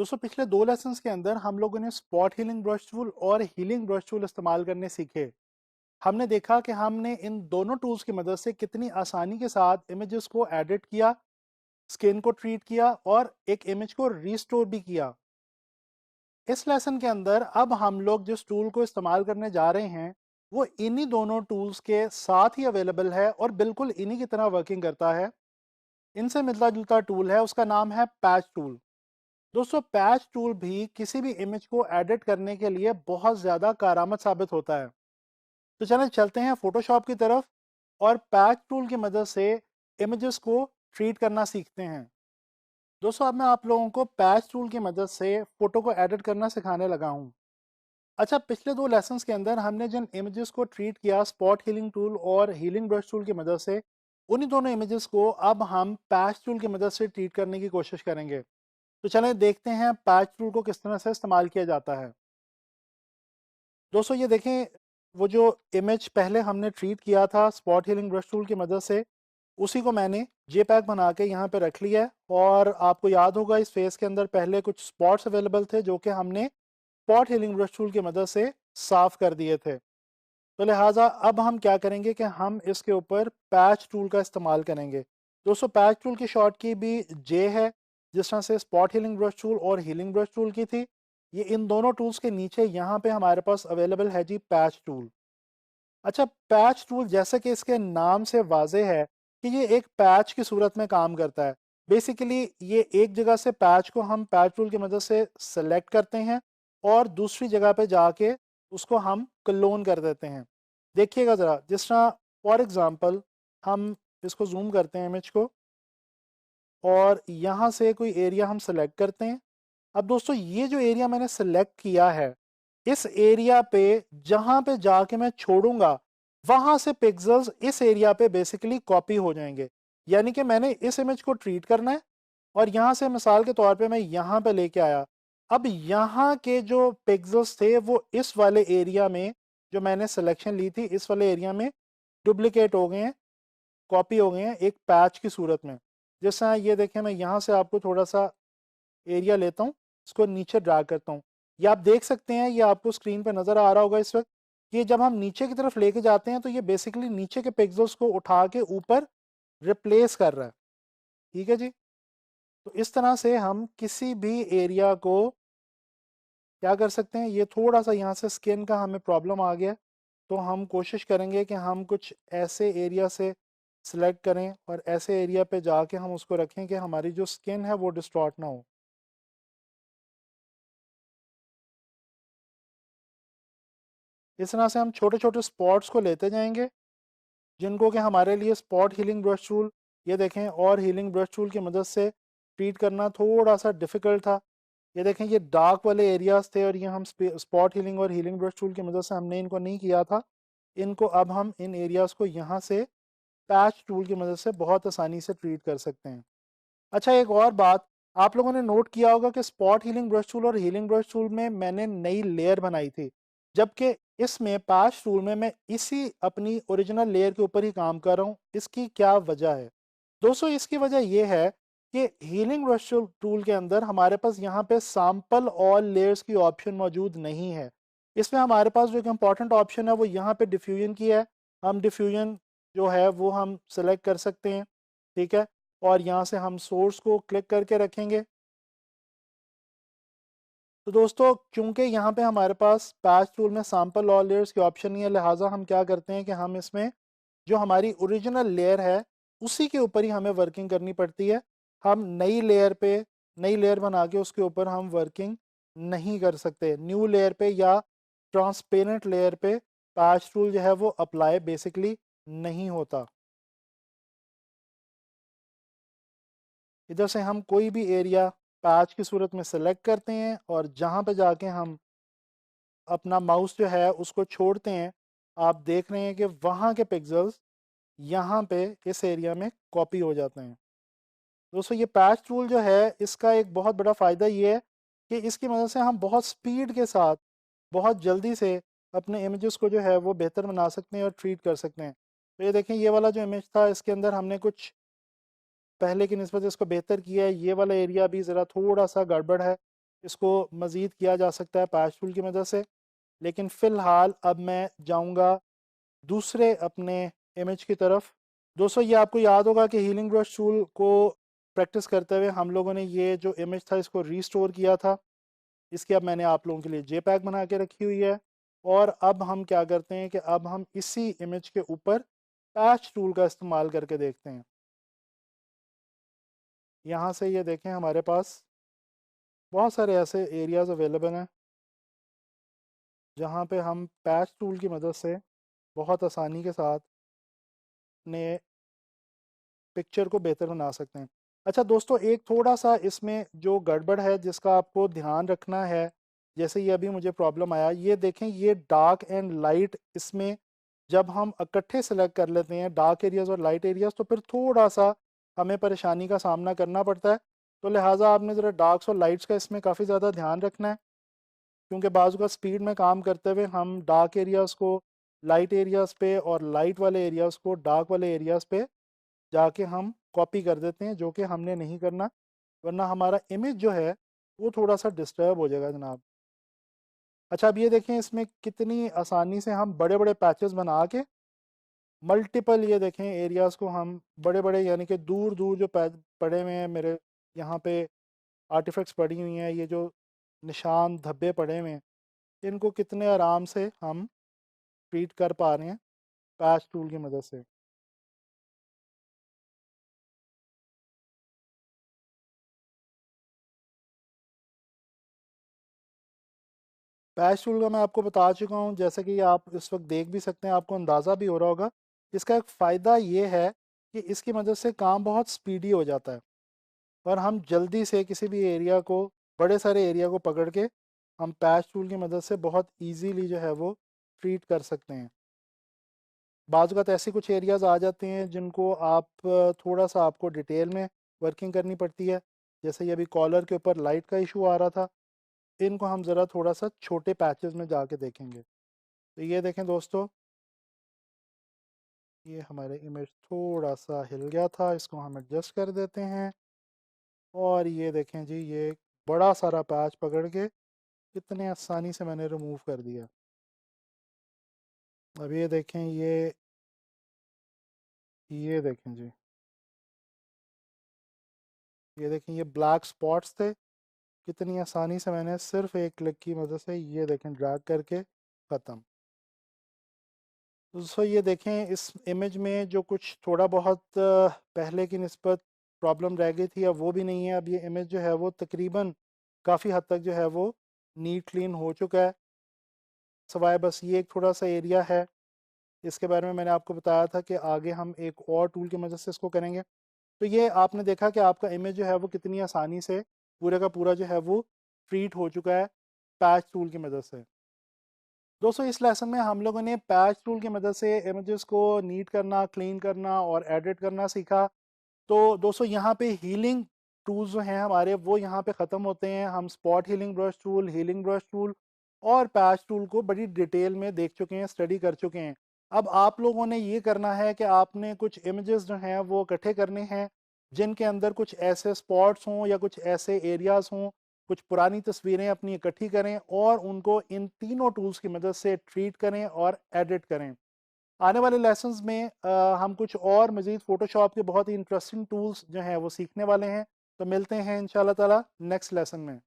दोस्तों पिछले 2 लेसन्स के अंदर हम लोगों ने स्पॉट हीलिंग ब्रश टूल और हीलिंग ब्रश टूल इस्तेमाल करने सीखे। हमने देखा कि हमने इन दोनों टूल्स की मदद से कितनी आसानी के साथ इमेजेस को एडिट किया, स्किन को ट्रीट किया और एक इमेज को रीस्टोर भी किया। इस लेसन के अंदर अब हम लोग जिस टूल को इस्तेमाल करने जा रहे हैं वो इन्हीं दोनों टूल्स के साथ ही अवेलेबल है और बिल्कुल इन्हीं की तरह वर्किंग करता है। इनसे मिलता जुलता टूल है, उसका नाम है पैच टूल। दोस्तों पैच टूल भी किसी भी इमेज को एडिट करने के लिए बहुत ज़्यादा कारआमद साबित होता है। तो चलें चलते हैं फोटोशॉप की तरफ और पैच टूल की मदद से इमेजेस को ट्रीट करना सीखते हैं। दोस्तों अब मैं आप लोगों को पैच टूल की मदद से फ़ोटो को एडिट करना सिखाने लगा हूँ। अच्छा, पिछले 2 लेसन्स के अंदर हमने जिन इमेजेस को ट्रीट किया स्पॉट हीलिंग टूल और हीलिंग ब्रश टूल की मदद से, उन्हीं दोनों इमेजेस को अब हम पैच टूल की मदद से ट्रीट करने की कोशिश करेंगे। तो चलें देखते हैं पैच टूल को किस तरह से इस्तेमाल किया जाता है। दोस्तों ये देखें, वो जो इमेज पहले हमने ट्रीट किया था स्पॉट हीलिंग ब्रश टूल की मदद से, उसी को मैंने जेपैग बना के यहाँ पे रख लिया है। और आपको याद होगा इस फेस के अंदर पहले कुछ स्पॉट्स अवेलेबल थे जो कि हमने स्पॉट हीलिंग ब्रश टूल की मदद से साफ कर दिए थे। तो लिहाजा अब हम क्या करेंगे कि हम इसके ऊपर पैच टूल का इस्तेमाल करेंगे। दोस्तों पैच टूल की शॉर्ट की भी जे है, जिस तरह से स्पॉट हीलिंग ब्रश टूल और हीलिंग ब्रश टूल की थी। ये इन दोनों टूल्स के नीचे यहाँ पे हमारे पास अवेलेबल है जी पैच टूल। अच्छा, पैच टूल जैसे कि इसके नाम से वाजे है कि ये एक पैच की सूरत में काम करता है। बेसिकली ये एक जगह से पैच को हम पैच टूल की मदद से सेलेक्ट करते हैं और दूसरी जगह पे जाके उसको हम क्लोन कर देते हैं। देखिएगा ज़रा, जिस तरह फॉर एग्ज़ाम्पल हम इसको जूम करते हैं इमेज को और यहाँ से कोई एरिया हम सेलेक्ट करते हैं। अब दोस्तों ये जो एरिया मैंने सेलेक्ट किया है, इस एरिया पे जहाँ पे जाके मैं छोड़ूंगा वहाँ से पिक्सेल्स इस एरिया पे बेसिकली कॉपी हो जाएंगे। यानी कि मैंने इस इमेज को ट्रीट करना है और यहाँ से मिसाल के तौर पे मैं यहाँ पे लेके आया। अब यहाँ के जो पिक्सेल्स थे वो इस वाले एरिया में, जो मैंने सिलेक्शन ली थी इस वाले एरिया में डुप्लीकेट हो गए हैं, कॉपी हो गए हैं एक पैच की सूरत में। जिस तरह ये देखें, मैं यहाँ से आपको थोड़ा सा एरिया लेता हूँ, इसको नीचे ड्रैग करता हूँ। ये आप देख सकते हैं, ये आपको स्क्रीन पे नज़र आ रहा होगा इस वक्त कि जब हम नीचे की तरफ लेके जाते हैं तो ये बेसिकली नीचे के पिक्सेल्स को उठा के ऊपर रिप्लेस कर रहा है। ठीक है जी। तो इस तरह से हम किसी भी एरिया को क्या कर सकते हैं। ये थोड़ा सा यहाँ से स्किन का हमें प्रॉब्लम आ गया, तो हम कोशिश करेंगे कि हम कुछ ऐसे एरिया से सिलेक्ट करें और ऐसे एरिया पे जाके हम उसको रखें कि हमारी जो स्किन है वो डिस्टॉर्ट ना हो। इस तरह से हम छोटे छोटे स्पॉट्स को लेते जाएंगे जिनको कि हमारे लिए स्पॉट हीलिंग ब्रश टूल, ये देखें, और हीलिंग ब्रश टूल की मदद से ट्रीट करना थोड़ा सा डिफ़िकल्ट था। ये देखें, ये डार्क वाले एरियाज़ थे और ये हम स्पॉट हीलिंग और हीलिंग ब्रश टूल की मदद से हमने इनको नहीं किया था। इनको अब हम इन एरियाज़ को यहाँ से पैच टूल की मदद से बहुत आसानी से ट्रीट कर सकते हैं। अच्छा, एक और बात, आप लोगों ने नोट किया होगा कि स्पॉट हीलिंग ब्रश टूल और हीलिंग ब्रश टूल में मैंने नई लेयर बनाई थी, जबकि इसमें पैच टूल में मैं इसी अपनी ओरिजिनल लेयर के ऊपर ही काम कर रहा हूँ। इसकी क्या वजह है? दोस्तों इसकी वजह यह है कि हीलिंग ब्रश टूल के अंदर हमारे पास यहाँ पे सैंपल ऑल लेयर्स की ऑप्शन मौजूद नहीं है। इसमें हमारे पास जो एक इम्पॉर्टेंट ऑप्शन है वो यहाँ पे डिफ्यूजन की है। हम डिफ्यूजन जो है वो हम सेलेक्ट कर सकते हैं। ठीक है, और यहाँ से हम सोर्स को क्लिक करके रखेंगे। तो दोस्तों क्योंकि यहाँ पे हमारे पास पैच टूल में सैंपल ऑल लेयर्स की ऑप्शन नहीं है, लिहाजा हम क्या करते हैं कि हम इसमें जो हमारी ओरिजिनल लेयर है उसी के ऊपर ही हमें वर्किंग करनी पड़ती है। हम नई लेयर पे नई लेयर बना के उसके ऊपर हम वर्किंग नहीं कर सकते। न्यू लेयर पे या ट्रांसपेरेंट लेयर पे पैच टूल जो है वो अप्लाई बेसिकली नहीं होता। इधर से हम कोई भी एरिया पैच की सूरत में सेलेक्ट करते हैं और जहाँ पे जाके हम अपना माउस जो है उसको छोड़ते हैं, आप देख रहे हैं कि वहाँ के पिक्सेल्स यहाँ पे इस एरिया में कॉपी हो जाते हैं। दोस्तों ये पैच टूल जो है इसका एक बहुत बड़ा फ़ायदा ये है कि इसकी मदद से हम बहुत स्पीड के साथ बहुत जल्दी से अपने इमेजेस को जो है वो बेहतर बना सकते हैं और ट्रीट कर सकते हैं। तो ये देखें, ये वाला जो इमेज था इसके अंदर हमने कुछ पहले की निस्बत इसको बेहतर किया है। ये वाला एरिया भी ज़रा थोड़ा सा गड़बड़ है, इसको मज़ीद किया जा सकता है पैच टूल की मदद से। लेकिन फ़िलहाल अब मैं जाऊंगा दूसरे अपने इमेज की तरफ। दोस्तों ये आपको याद होगा कि हीलिंग ब्रश टूल को प्रैक्टिस करते हुए हम लोगों ने ये जो इमेज था इसको रीस्टोर किया था। इसकी अब मैंने आप लोगों के लिए जेपैग बना के रखी हुई है। और अब हम क्या करते हैं कि अब हम इसी इमेज के ऊपर पैच टूल का इस्तेमाल करके देखते हैं। यहाँ से ये देखें हमारे पास बहुत सारे ऐसे एरियाज अवेलेबल हैं जहाँ पे हम पैच टूल की मदद से बहुत आसानी के साथ अपने पिक्चर को बेहतर बना सकते हैं। अच्छा दोस्तों, एक थोड़ा सा इसमें जो गड़बड़ है जिसका आपको ध्यान रखना है, जैसे ये अभी मुझे प्रॉब्लम आया, ये देखें ये डार्क एंड लाइट, इसमें जब हम इकट्ठे सेलेक्ट कर लेते हैं डार्क एरियाज और लाइट एरियाज तो फिर थोड़ा सा हमें परेशानी का सामना करना पड़ता है। तो लिहाजा आपने ज़रा डार्क्स और लाइट्स का इसमें काफ़ी ज़्यादा ध्यान रखना है, क्योंकि बाजू का स्पीड में काम करते हुए हम डार्क एरियाज़ को लाइट एरियाज़ पे और लाइट वाले एरियाज़ को डार्क वाले एरियाज़ पे जाके हम कॉपी कर देते हैं, जो कि हमने नहीं करना, वरना हमारा इमेज जो है वो थोड़ा सा डिस्टर्ब हो जाएगा जनाब। अच्छा अब ये देखें इसमें कितनी आसानी से हम बड़े बड़े पैचेस बना के मल्टीपल, ये देखें एरियाज़ को हम बड़े बड़े, यानी कि दूर दूर जो पैच पड़े हुए हैं मेरे यहाँ पे आर्टिफैक्ट्स पड़ी हुई हैं, ये जो निशान धब्बे पड़े हुए हैं, इनको कितने आराम से हम ट्रीट कर पा रहे हैं पैच टूल की मदद से। पैच टूल का मैं आपको बता चुका हूँ, जैसे कि आप इस वक्त देख भी सकते हैं, आपको अंदाज़ा भी हो रहा होगा। इसका एक फ़ायदा ये है कि इसकी मदद से काम बहुत स्पीडी हो जाता है और हम जल्दी से किसी भी एरिया को, बड़े सारे एरिया को पकड़ के हम पैच टूल की मदद से बहुत इजीली जो है वो ट्रीट कर सकते हैं। बाज़ वक़्त ऐसे कुछ एरियाज़ आ जाते हैं जिनको आप थोड़ा सा आपको डिटेल में वर्किंग करनी पड़ती है, जैसे ये अभी कॉलर के ऊपर लाइट का इशू आ रहा था, इनको हम ज़रा थोड़ा सा छोटे पैचेस में जाके देखेंगे। तो ये देखें दोस्तों, ये हमारे इमेज थोड़ा सा हिल गया था, इसको हम एडजस्ट कर देते हैं। और ये देखें जी, ये बड़ा सारा पैच पकड़ के कितने आसानी से मैंने रिमूव कर दिया। अब ये देखें जी, ये देखें ये ब्लैक स्पॉट्स थे, कितनी आसानी से मैंने सिर्फ एक क्लिक की मदद से ये देखें ड्रैग करके ख़त्म। दोस्तों ये देखें इस इमेज में जो कुछ थोड़ा बहुत पहले की निस्बत प्रॉब्लम रह गई थी, अब वो भी नहीं है। अब ये इमेज जो है वो तकरीबन काफ़ी हद तक जो है वो नीट क्लीन हो चुका है, सवाए बस ये एक थोड़ा सा एरिया है। इसके बारे में मैंने आपको बताया था कि आगे हम एक और टूल की मदद से इसको करेंगे। तो ये आपने देखा कि आपका इमेज जो है वो कितनी आसानी से पूरे का पूरा जो है वो ट्रीट हो चुका है पैच टूल की मदद से। दोस्तों इस लेसन में हम लोगों ने पैच टूल की मदद से इमेजेस को नीट करना, क्लीन करना और एडिट करना सीखा। तो दोस्तों यहाँ पे हीलिंग टूल्स जो हैं हमारे वो यहाँ पे ख़त्म होते हैं। हम स्पॉट हीलिंग ब्रश टूल और पैच टूल को बड़ी डिटेल में देख चुके हैं, स्टडी कर चुके हैं। अब आप लोगों ने ये करना है कि आपने कुछ इमेजेस जो हैं वो इकट्ठे करने हैं जिनके अंदर कुछ ऐसे स्पॉट्स हों या कुछ ऐसे एरियाज हों, कुछ पुरानी तस्वीरें अपनी इकट्ठी करें और उनको इन तीनों टूल्स की मदद से ट्रीट करें और एडिट करें। आने वाले लेसन्स में हम कुछ और मज़ीद फ़ोटोशॉप के बहुत ही इंटरेस्टिंग टूल्स जो हैं वो सीखने वाले हैं। तो मिलते हैं इंशाल्लाह ताला नेक्स्ट लेसन में।